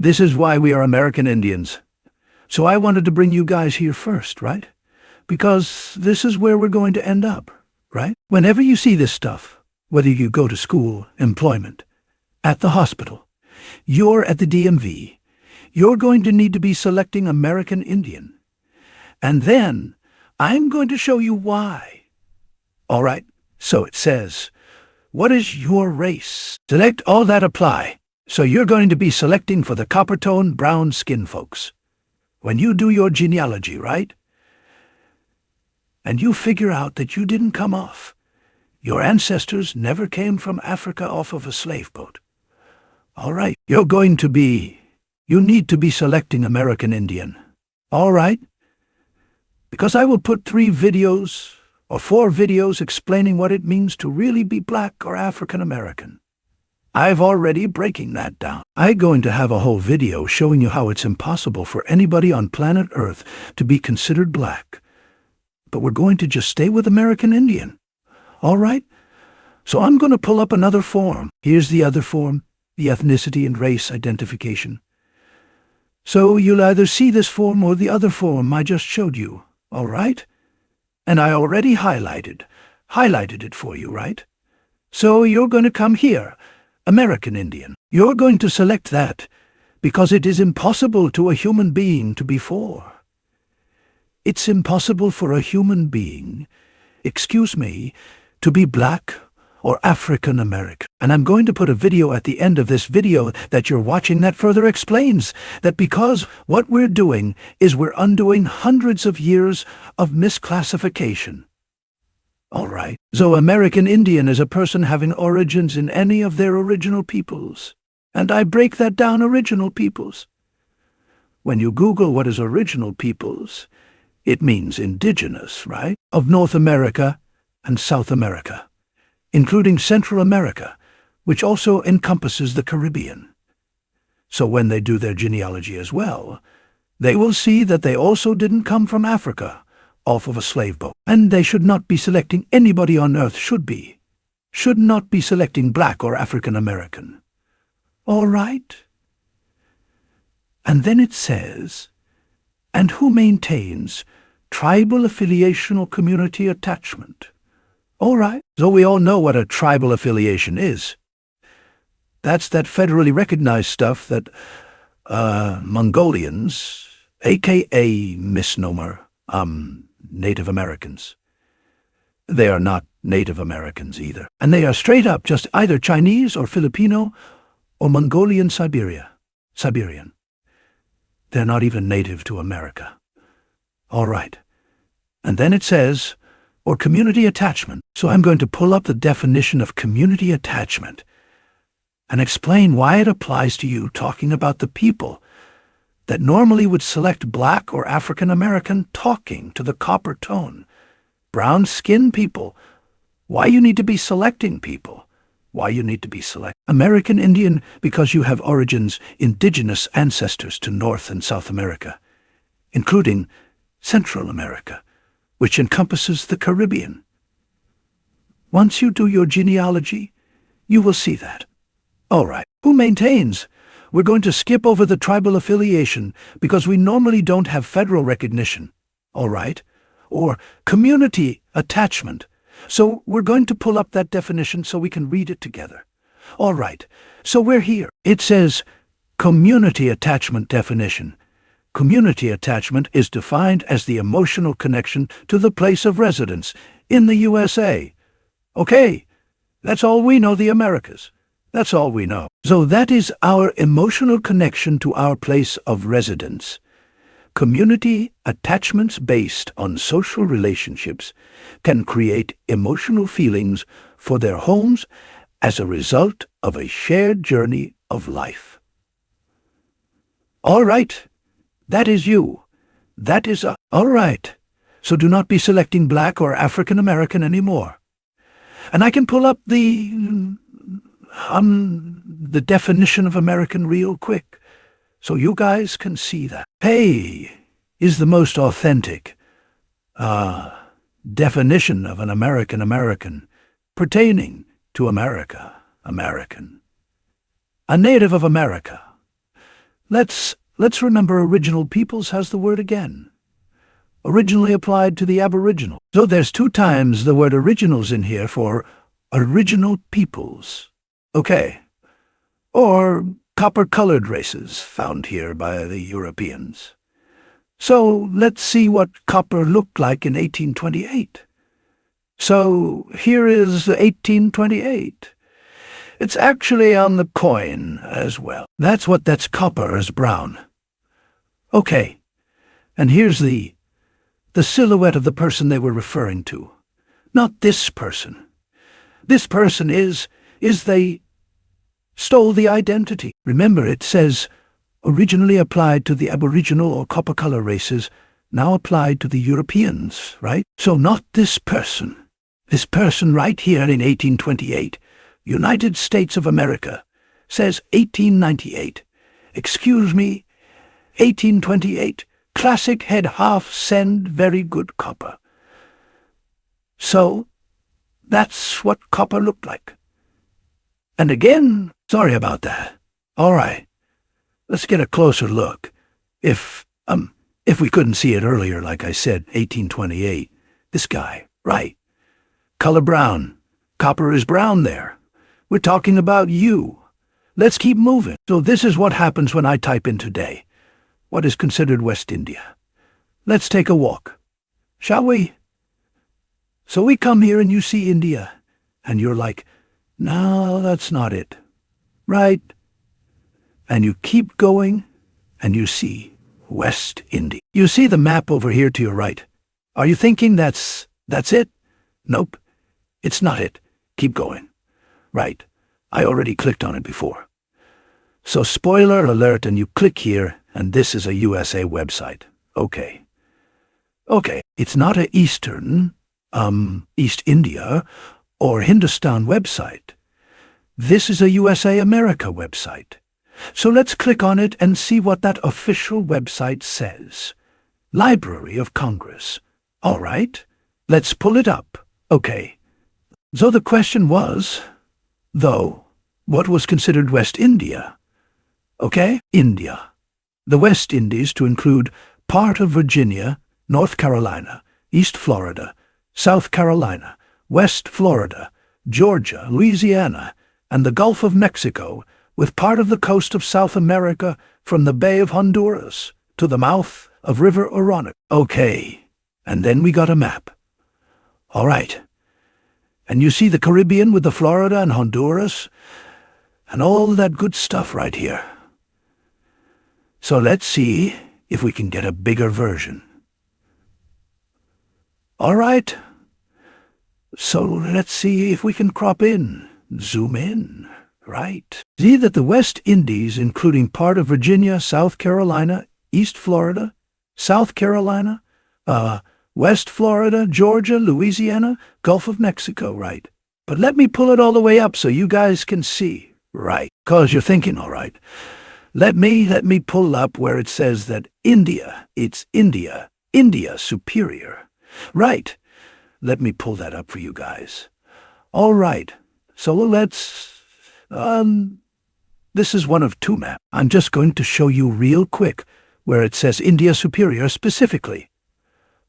This is why we are American Indians. So I wanted to bring you guys here first, right? Because this is where we're going to end up, right? Whenever you see this stuff, whether you go to school, employment, at the hospital, you're at the DMV, you're going to need to be selecting American Indian. And then I'm going to show you why. All right, so it says, what is your race? Select all that apply. So you're going to be selecting for the copper-tone brown skin folks. When you do your genealogy, right? And you figure out that you didn't come off. Your ancestors never came from Africa off of a slave boat. All right, you need to be selecting American Indian. All right? Because I will put 3 videos or 4 videos explaining what it means to really be black or African American. I've already breaking that down. I'm going to have a whole video showing you how it's impossible for anybody on planet Earth to be considered black. But we're going to just stay with American Indian. All right? So I'm going to pull up another form. Here's the other form, the ethnicity and race identification. So you'll either see this form or the other form I just showed you. All right? And I already highlighted it for you, right? So you're going to come here, American Indian. You're going to select that because it is impossible to a human being to be 4. It's impossible for a human being, to be black or African American. And I'm going to put a video at the end of this video that you're watching that further explains that because what we're doing is we're undoing hundreds of years of misclassification. All right. So American Indian is a person having origins in any of their original peoples. And I break that down, original peoples. When you Google what is original peoples, it means indigenous, right? Of North America and South America, including Central America, which also encompasses the Caribbean. So when they do their genealogy as well, they will see that they also didn't come from Africa off of a slave boat. And they should not be selecting anybody on earth should not be selecting black or African American. All right? And then it says, and who maintains tribal affiliation or community attachment. All right, so we all know what a tribal affiliation is. That's that federally recognized stuff that Mongolians, a.k.a. misnomer, Native Americans. They are not Native Americans either. And they are straight up just either Chinese or Filipino or Mongolian Siberian. They're not even native to America. All right. And then it says, or community attachment. So I'm going to pull up the definition of community attachment and explain why it applies to you, talking about the people that normally would select black or African American, talking to the copper tone, brown skin people, why you need to be selecting people, why you need to be American Indian because you have origins, indigenous ancestors to North and South America, including Central America, which encompasses the Caribbean. Once you do your genealogy, you will see that. All right, who maintains? We're going to skip over the tribal affiliation because we normally don't have federal recognition. All right? Or community attachment. So we're going to pull up that definition so we can read it together. All right, so we're here. It says community attachment definition. Community attachment is defined as the emotional connection to the place of residence in the USA. Okay, that's all we know, the Americas. That's all we know. So that is our emotional connection to our place of residence. Community attachments based on social relationships can create emotional feelings for their homes as a result of a shared journey of life. All right. That is you. That is all right. So do not be selecting black or African American anymore. And I can pull up the definition of American real quick, so you guys can see that. Hey is the most authentic definition of an American pertaining to America, American. A native of America. Let's remember original peoples has the word again. Originally applied to the Aboriginal. So there's 2 times the word originals in here for original peoples. Okay. Or copper-colored races found here by the Europeans. So let's see what copper looked like in 1828. So here is 1828. It's actually on the coin as well. That's copper as brown. Okay, and here's the silhouette of the person they were referring to. Not this person. This person is they stole the identity. Remember, it says originally applied to the Aboriginal or copper color races, now applied to the Europeans, right? So not this person. This person right here in 1828, United States of America, says 1898. Excuse me, 1828, classic head half send very good copper. So, that's what copper looked like. And again, sorry about that. All right, let's get a closer look. If we couldn't see it earlier, like I said, 1828, this guy, right. Color brown. Copper is brown there. We're talking about you. Let's keep moving. So this is what happens when I type in today. What is considered West India? Let's take a walk, shall we? So we come here and you see India, and you're like, no, that's not it. Right? And you keep going, and you see West India. You see the map over here to your right. Are you thinking that's it? Nope, it's not it. Keep going. Right, I already clicked on it before. So spoiler alert, and you click here, and this is a USA website. Okay, it's not a Eastern, East India, or Hindustan website. This is a USA America website. So let's click on it and see what that official website says. Library of Congress. All right, let's pull it up. Okay, so the question was, though, what was considered West India? Okay, India. The West Indies to include part of Virginia, North Carolina, East Florida, South Carolina, West Florida, Georgia, Louisiana, and the Gulf of Mexico, with part of the coast of South America from the Bay of Honduras to the mouth of River Orinoco. Okay, and then we got a map. All right. And you see the Caribbean with the Florida and Honduras and all that good stuff right here. So let's see if we can get a bigger version. All right. So let's see if we can crop in, zoom in, right? See that the West Indies, including part of Virginia, South Carolina, East Florida, South Carolina, West Florida, Georgia, Louisiana, Gulf of Mexico, right? But let me pull it all the way up so you guys can see, right? 'Cause you're thinking, all right, let me pull up where it says that India, it's India, India superior, right? Let me pull that up for you guys. All right, so let's, this is one of 2 maps. I'm just going to show you real quick where it says India superior specifically.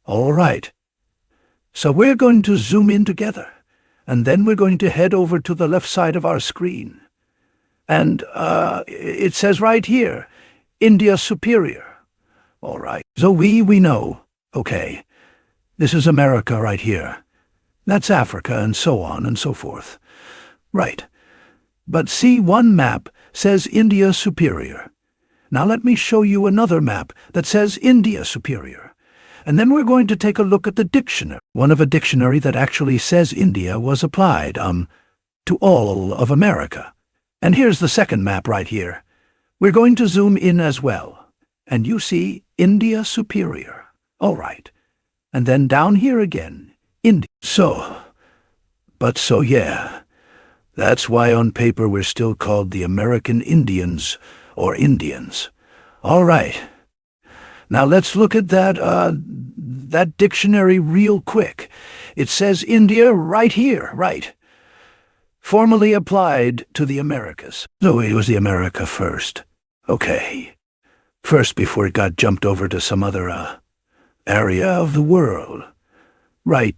All right, so we're going to zoom in together, and then we're going to head over to the left side of our screen. And it says right here, India superior. All right, so we know, okay, this is America right here. That's Africa and so on and so forth. Right, but see, one map says India superior. Now let me show you another map that says India superior. And then we're going to take a look at the dictionary. One of a dictionary that actually says India was applied, to all of America. And here's the second map right here. We're going to zoom in as well. And you see India superior. All right. And then down here again, India. So yeah, that's why on paper we're still called the American Indians or Indians. All right. Now let's look at that dictionary real quick. It says India right here, right? Formally applied to the Americas. So it was the America first. Okay. First, before it got jumped over to some other, area of the world. Right.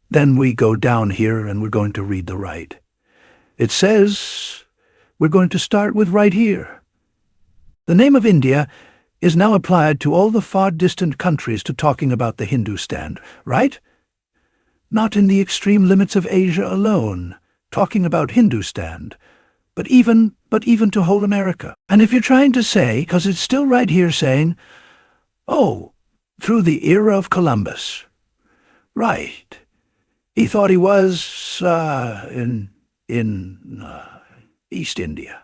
Then we go down here and we're going to read the right. It says we're going to start with right here. The name of India is now applied to all the far distant countries to talking about the Hindustan, right? Not in the extreme limits of Asia alone, talking about Hindustan, but even to whole America. And if you're trying to say, because it's still right here saying, oh, through the era of Columbus. Right. He thought he was, in East India.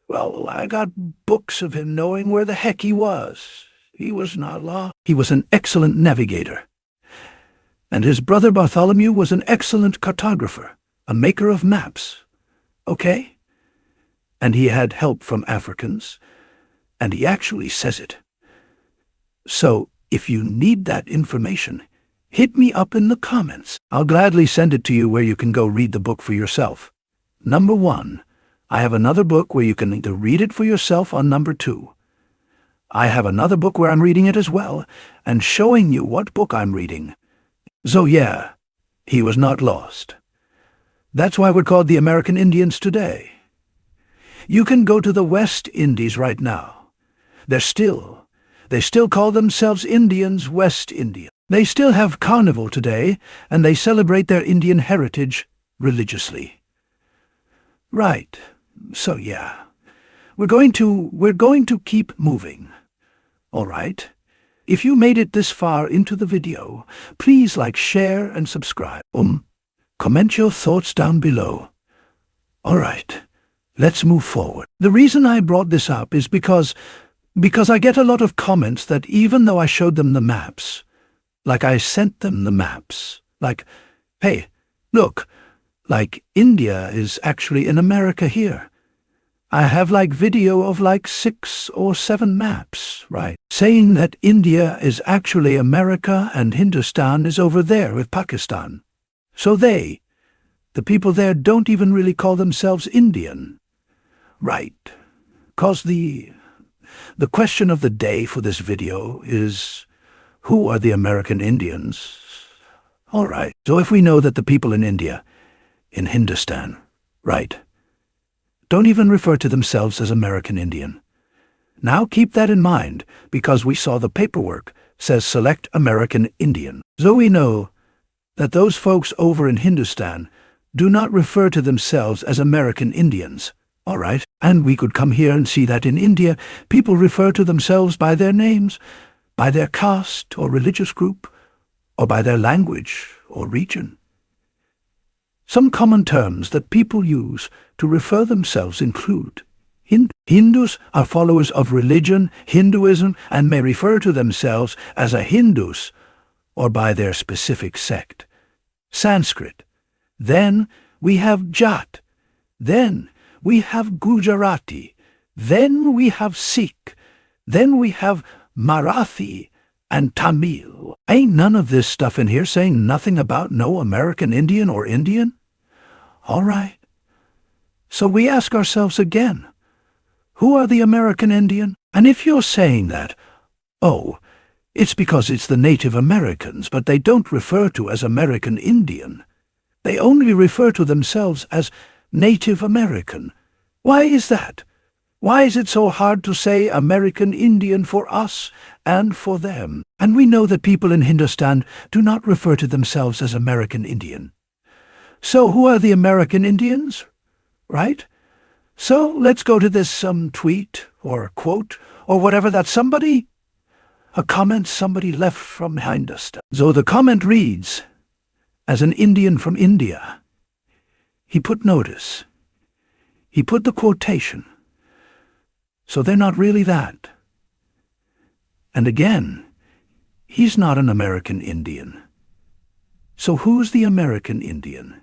Well, I got books of him knowing where the heck he was. He was not lost. He was an excellent navigator. And his brother Bartholomew was an excellent cartographer, a maker of maps. Okay? And he had help from Africans, and he actually says it. So, if you need that information, hit me up in the comments. I'll gladly send it to you where you can go read the book for yourself. Number 1. I have another book where you can either read it for yourself on number 2. I have another book where I'm reading it as well, and showing you what book I'm reading. So yeah, he was not lost. That's why we're called the American Indians today. You can go to the West Indies right now. They still call themselves Indians, West Indians. They still have carnival today, and they celebrate their Indian heritage religiously. Right. So yeah, we're going to keep moving. All right. If you made it this far into the video, please like, share, and subscribe. Comment your thoughts down below. All right. Let's move forward. The reason I brought this up is because I get a lot of comments that even though I showed them the maps, like I sent them the maps, like, hey, look, like India is actually in America here. I have like video of like 6 or 7 maps, right? Saying that India is actually America and Hindustan is over there with Pakistan. So the people there don't even really call themselves Indian. Right. 'Cause the question of the day for this video is, who are the American Indians? All right. So if we know that the people in India, in Hindustan, right, don't even refer to themselves as American Indian. Now keep that in mind, because we saw the paperwork says select American Indian. So we know that those folks over in Hindustan do not refer to themselves as American Indians. All right, and we could come here and see that in India, people refer to themselves by their names, by their caste or religious group, or by their language or region. Some common terms that people use to refer themselves include Hindus are followers of religion, Hinduism, and may refer to themselves as a Hindus or by their specific sect. Sanskrit. Then we have Jat. Then we have Gujarati. Then we have Sikh. Then we have Marathi and Tamil. Ain't none of this stuff in here saying nothing about no American Indian or Indian? All right. So we ask ourselves again, who are the American Indian? And if you're saying that, oh, it's because it's the Native Americans, but they don't refer to as American Indian. They only refer to themselves as Native American. Why is that? Why is it so hard to say American Indian for us and for them? And we know that people in Hindustan do not refer to themselves as American Indian. So who are the American Indians? Right? So let's go to this tweet or quote or whatever that a comment somebody left from behind us. So the comment reads, as an Indian from India. He put notice. He put the quotation. So they're not really that. And again, he's not an American Indian. So who's the American Indian?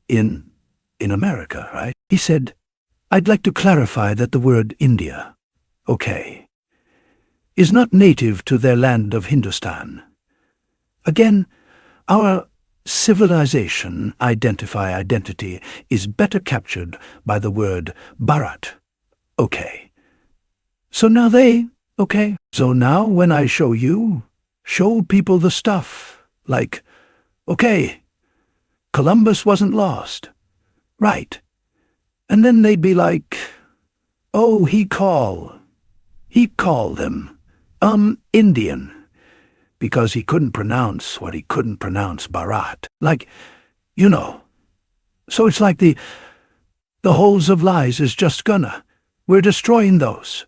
In America, right? He said, I'd like to clarify that the word India, okay, is not native to their land of Hindustan. Again, our civilization identity is better captured by the word Bharat, okay. So now okay. So now when I show people the stuff, like, okay, Columbus wasn't lost. Right. And then they'd be like, oh, he called them, Indian, because he couldn't pronounce what he couldn't pronounce Bharat. Like, you know. So it's like the holes of lies is just we're destroying those.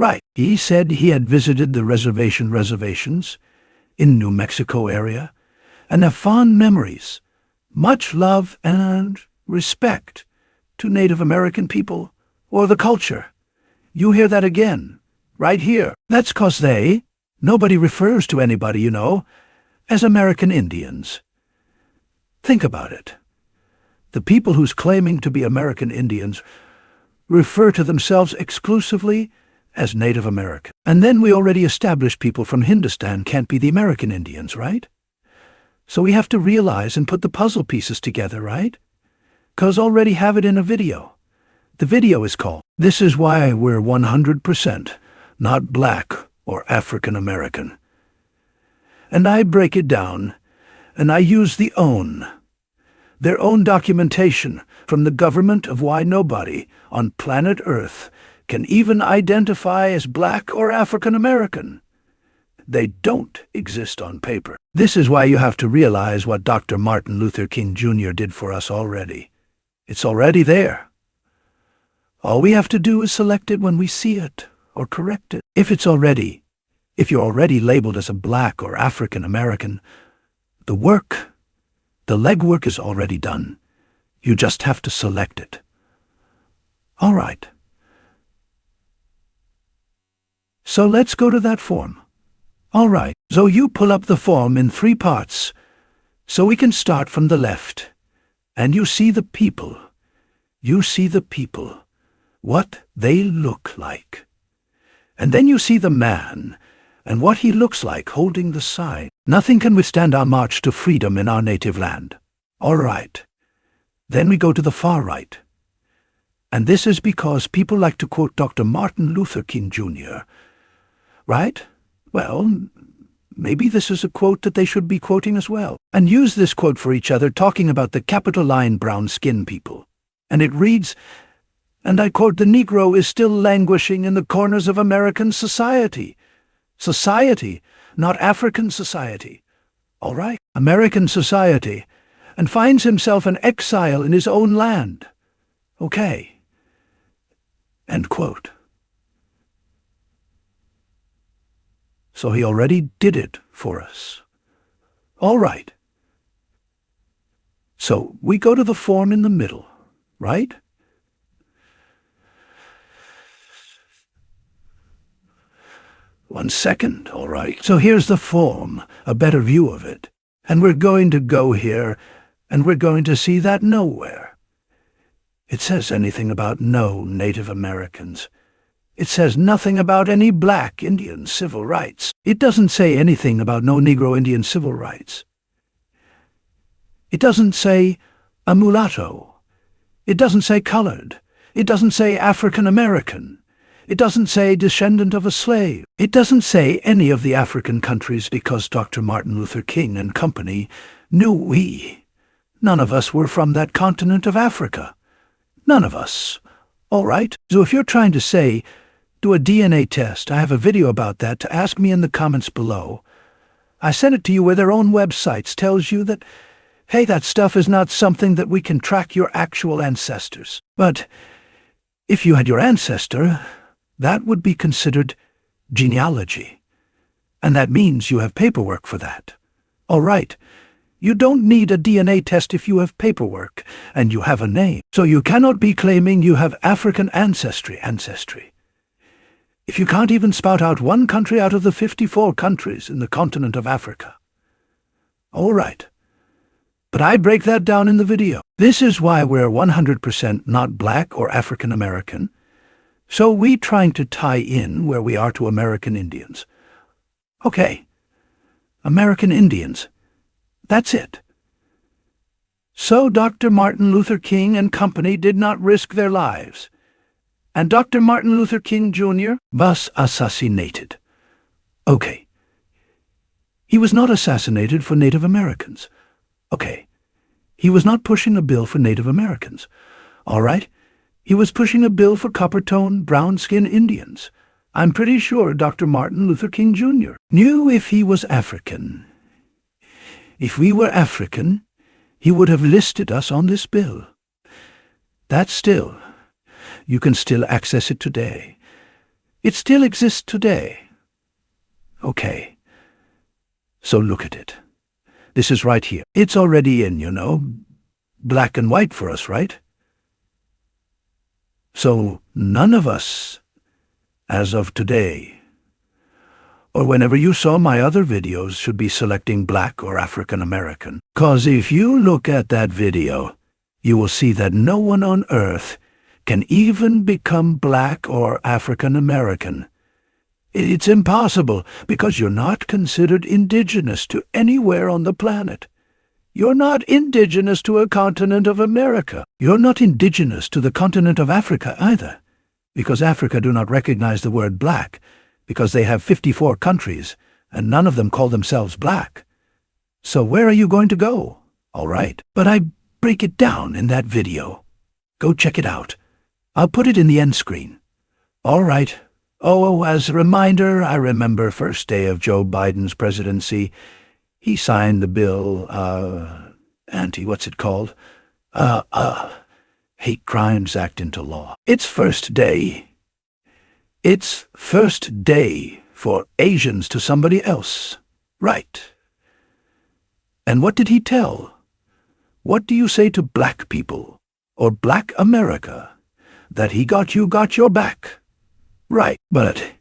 Right. He said he had visited the reservations in New Mexico area and have fond memories, much love and respect to Native American people or the culture. You hear that again, right here. That's 'cause nobody refers to anybody, as American Indians. Think about it. The people who's claiming to be American Indians refer to themselves exclusively as Native American. And then we already established people from Hindustan can't be the American Indians, right? So we have to realize and put the puzzle pieces together, right? 'Cause already have it in a video. The video is called, "This is Why We're 100% Not Black or African American." And I break it down, and I use their own documentation from the government of why nobody on planet Earth can even identify as black or African American. They don't exist on paper. This is why you have to realize what Dr. Martin Luther King Jr. did for us already. It's already there. All we have to do is select it when we see it, or correct it. If you're already labeled as a black or African American, the legwork is already done. You just have to select it. All right. So let's go to that form. All right. So you pull up the form in 3 parts, so we can start from the left. And you see the people. What they look like. And then you see the man, and what he looks like holding the sign. Nothing can withstand our march to freedom in our native land. All right. Then we go to the far right. And this is because people like to quote Dr. Martin Luther King Jr. Right? Well, maybe this is a quote that they should be quoting as well. And use this quote for each other, talking about the capital line brown-skinned people. And it reads, and I quote, "The Negro is still languishing in the corners of American society." Society, not African society. All right, American society, and finds himself an exile in his own land. Okay. End quote. So he already did it for us. All right. So we go to the form in the middle, right? One second, all right. So here's the form, a better view of it. And we're going to go here, and we're going to see that nowhere it says anything about no Native Americans. It says nothing about any black Indian civil rights. It doesn't say anything about no Negro Indian civil rights. It doesn't say a mulatto. It doesn't say colored. It doesn't say African American. It doesn't say descendant of a slave. It doesn't say any of the African countries, because Dr. Martin Luther King and company knew none of us were from that continent of Africa. None of us. All right? So if you're trying to say, do a DNA test, I have a video about that, to ask me in the comments below. I sent it to you where their own websites tells you that, hey, that stuff is not something that we can track your actual ancestors. But if you had your ancestor, that would be considered genealogy. And that means you have paperwork for that. All right. You don't need a DNA test if you have paperwork and you have a name. So you cannot be claiming you have African ancestry. If you can't even spout out one country out of the 54 countries in the continent of Africa. All right. But I break that down in the video. This is why we're 100% not black or African American. So we trying to tie in where we are to American Indians. Okay. American Indians. That's it. So Dr. Martin Luther King and company did not risk their lives. And Dr. Martin Luther King Jr. was assassinated. Okay. He was not assassinated for Native Americans. Okay. He was not pushing a bill for Native Americans. All right. He was pushing a bill for copper-tone, brown-skinned Indians. I'm pretty sure Dr. Martin Luther King Jr. knew if he was African. If we were African, he would have listed us on this bill. That still, you can still access it today. It still exists today. Okay. So look at it. This is right here. It's already in, you know. Black and white for us, right? So none of us, as of today, or whenever you saw my other videos, should be selecting black or African American. 'Cause if you look at that video, you will see that no one on earth can even become black or African American. It's impossible, because you're not considered indigenous to anywhere on the planet. You're not indigenous to a continent of America. You're not indigenous to the continent of Africa either, because Africa do not recognize the word black, because they have 54 countries, and none of them call themselves black. So where are you going to go? All right, but I break it down in that video. Go check it out. I'll put it in the end screen. All right. Oh, as a reminder, I remember first day of Joe Biden's presidency, he signed the bill, what's it called? Hate Crimes Act into law. It's first day. It's first day for Asians to somebody else. Right. And what did he tell? What do you say to black people, or black America? That he got your back. Right, but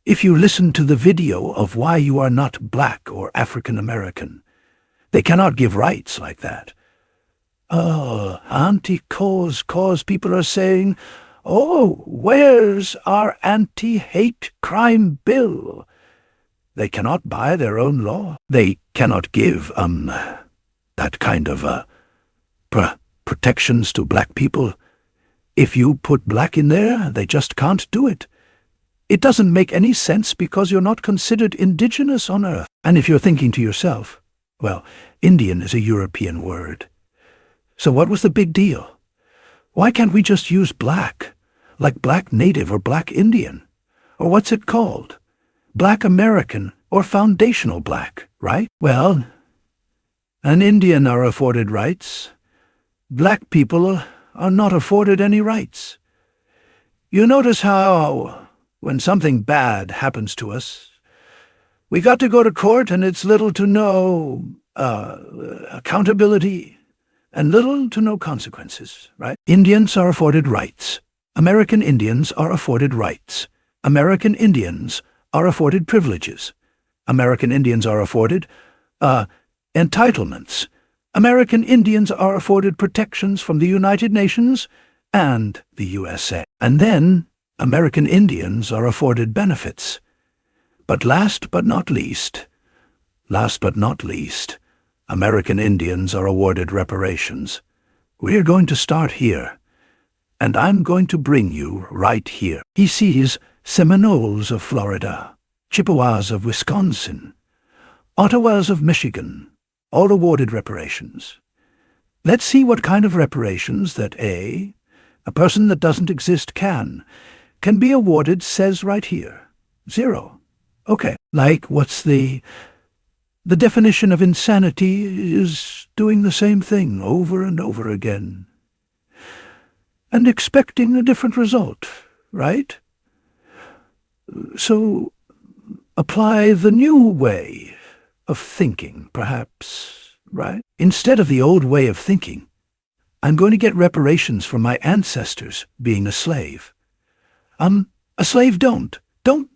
if you listen to the video of why you are not black or African American, they cannot give rights like that. Oh, anti-cause people are saying, oh, where's our anti-hate crime bill? They cannot buy their own law. They cannot give, that kind of, protections to black people. If you put black in there, they just can't do it. It doesn't make any sense because you're not considered indigenous on Earth. And if you're thinking to yourself, well, Indian is a European word. So what was the big deal? Why can't we just use black, like black native or black Indian? Or what's it called? Black American or foundational black, right? Well, an Indian are afforded rights. Black people are not afforded any rights. You notice how, when something bad happens to us, we got to go to court and it's little to no accountability and little to no consequences, right? Indians are afforded rights. American Indians are afforded rights. American Indians are afforded privileges. American Indians are afforded entitlements. American Indians are afforded protections from the United Nations and the USA. And then American Indians are afforded benefits. But last but not least, American Indians are awarded reparations. We're going to start here, and I'm going to bring you right here. He sees Seminoles of Florida, Chippewas of Wisconsin, Ottawas of Michigan, all awarded reparations. Let's see what kind of reparations that a person that doesn't exist can be awarded, says right here. 0. Okay, like what's the definition of insanity is doing the same thing over and over again and expecting a different result, right? So apply the new way of thinking, perhaps, right? Instead of the old way of thinking, I'm going to get reparations for my ancestors being a slave. A slave don't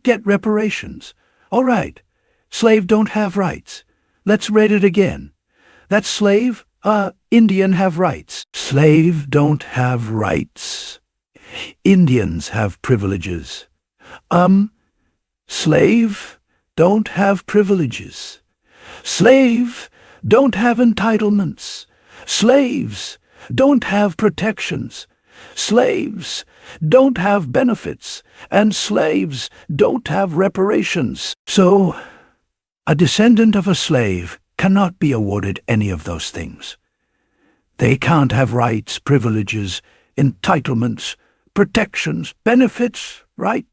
get reparations. All right, slave don't have rights. Let's read it again. That slave, Indian have rights. Slave don't have rights. Indians have privileges. Slave don't have privileges. Slave don't have entitlements. Slaves don't have protections. Slaves don't have benefits, and slaves don't have reparations. So, a descendant of a slave cannot be awarded any of those things. They can't have rights, privileges, entitlements, protections, benefits, right?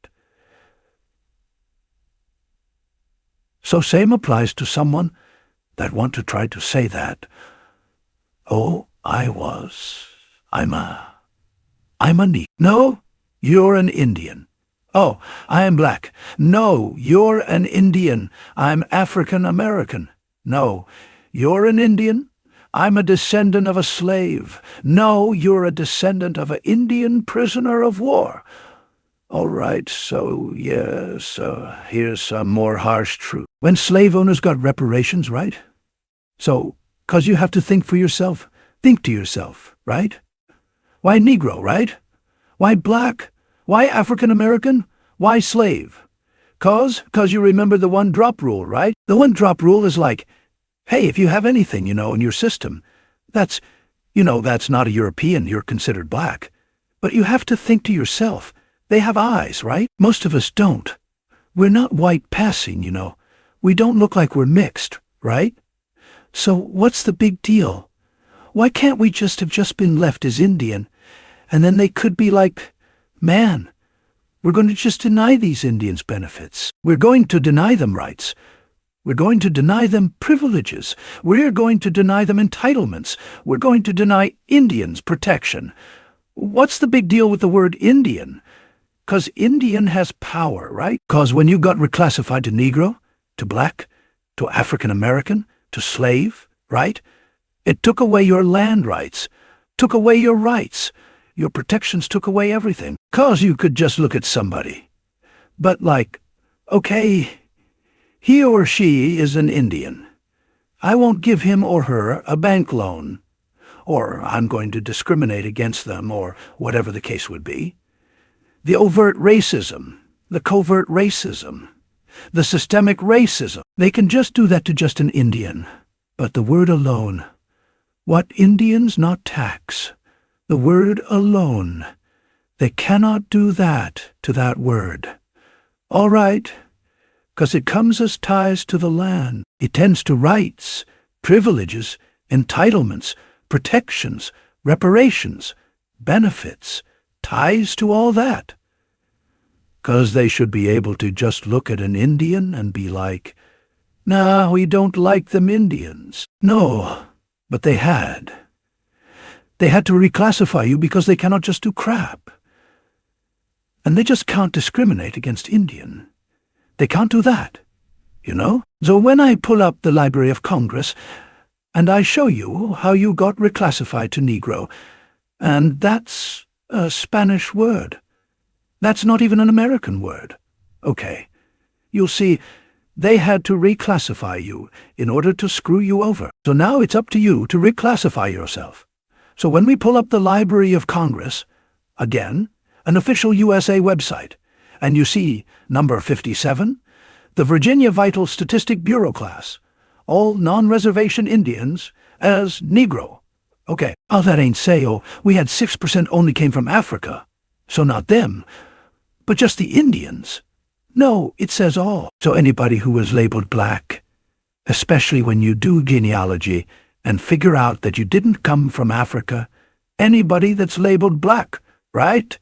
So same applies to someone that want to try to say that, oh, I'm a Negro. No, you're an Indian. Oh, I am black. No, you're an Indian. I'm African American. No, you're an Indian. I'm a descendant of a slave. No, you're a descendant of an Indian prisoner of war. All right, so yes, here's some more harsh truth. When slave owners got reparations, right? So, 'cause you have to think for yourself, think to yourself, right? Why Negro, right? Why black? Why African American? Why slave? 'Cause you remember the one-drop rule, right? The one-drop rule is like, hey, if you have anything, in your system, that's not a European, you're considered black. But you have to think to yourself, they have eyes, right? Most of us don't. We're not white passing, We don't look like we're mixed, right? So what's the big deal? Why can't we just have been left as Indian, and then they could be like, man, we're going to just deny these Indians benefits. We're going to deny them rights. We're going to deny them privileges. We're going to deny them entitlements. We're going to deny Indians protection. What's the big deal with the word Indian? 'Cause Indian has power, right? 'Cause when you got reclassified to Negro, to black, to African American, to slave, right? It took away your land rights, took away your rights. Your protections took away everything. 'Cause you could just look at somebody. But like, okay, he or she is an Indian. I won't give him or her a bank loan. Or I'm going to discriminate against them, or whatever the case would be. The overt racism, the covert racism, the systemic racism. They can just do that to just an Indian. But the word alone, what Indians not tax, the word alone, they cannot do that to that word. All right, 'cause it comes as ties to the land. It tends to rights, privileges, entitlements, protections, reparations, benefits, ties to all that. 'Cause they should be able to just look at an Indian and be like, nah, we don't like them Indians. No, but they had. They had to reclassify you because they cannot just do crap. And they just can't discriminate against Indian. They can't do that, So when I pull up the Library of Congress and I show you how you got reclassified to Negro, and that's a Spanish word. That's not even an American word. Okay, you'll see they had to reclassify you in order to screw you over. So now it's up to you to reclassify yourself. So when we pull up the Library of Congress, again, an official USA website, and you see number 57, the Virginia Vital Statistic Bureau class, all non-reservation Indians as Negro. Okay, that ain't say, we had 6% only came from Africa, so not them, but just the Indians. No, it says all. So anybody who was labeled black, especially when you do genealogy and figure out that you didn't come from Africa, anybody that's labeled black, right?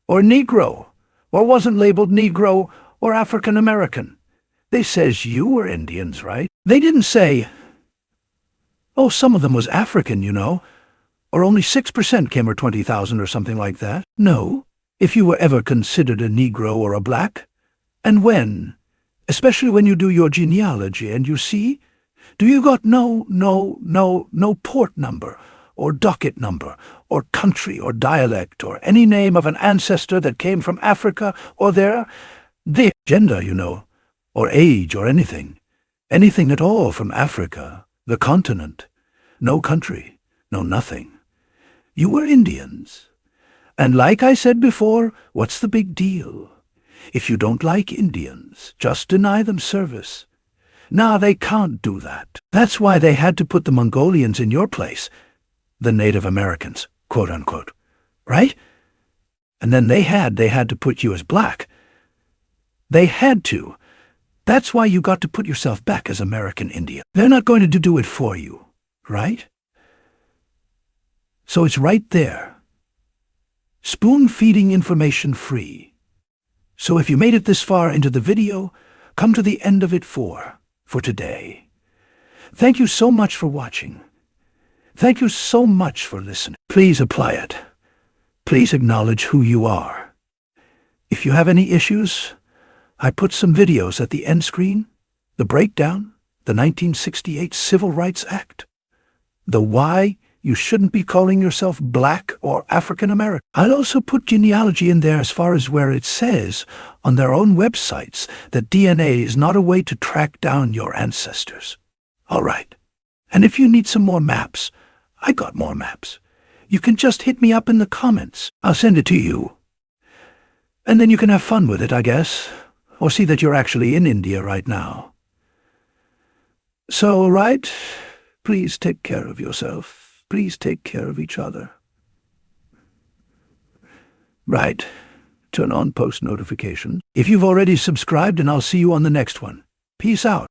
Or Negro, or wasn't labeled Negro or African American. They says you were Indians, right? They didn't say, some of them was African, or only 6% came, or 20,000 or something like that. No, if you were ever considered a Negro or a black, and when, especially when you do your genealogy and you see, do you got no port number, or docket number, or country, or dialect, or any name of an ancestor that came from Africa, or their gender, or age, or anything at all from Africa, the continent, no country, no nothing. You were Indians. And like I said before, what's the big deal? If you don't like Indians, just deny them service. Nah, they can't do that. That's why they had to put the Mongolians in your place, the Native Americans, quote unquote, right? And then they had to put you as black. They had to. That's why you got to put yourself back as American Indian. They're not going to do it for you, right? So it's right there. Spoon-feeding information free. So if you made it this far into the video, come to the end of it for today. Thank you so much for watching. Thank you so much for listening. Please apply it. Please acknowledge who you are. If you have any issues, I put some videos at the end screen. The breakdown, the 1968 Civil Rights Act, the why you shouldn't be calling yourself black or African American. I'll also put genealogy in there as far as where it says on their own websites that DNA is not a way to track down your ancestors. All right. And if you need some more maps, I got more maps. You can just hit me up in the comments. I'll send it to you. And then you can have fun with it, I guess, or see that you're actually in India right now. So, all right, please take care of yourself. Please take care of each other. Right. Turn on post notifications. If you've already subscribed, and I'll see you on the next one. Peace out.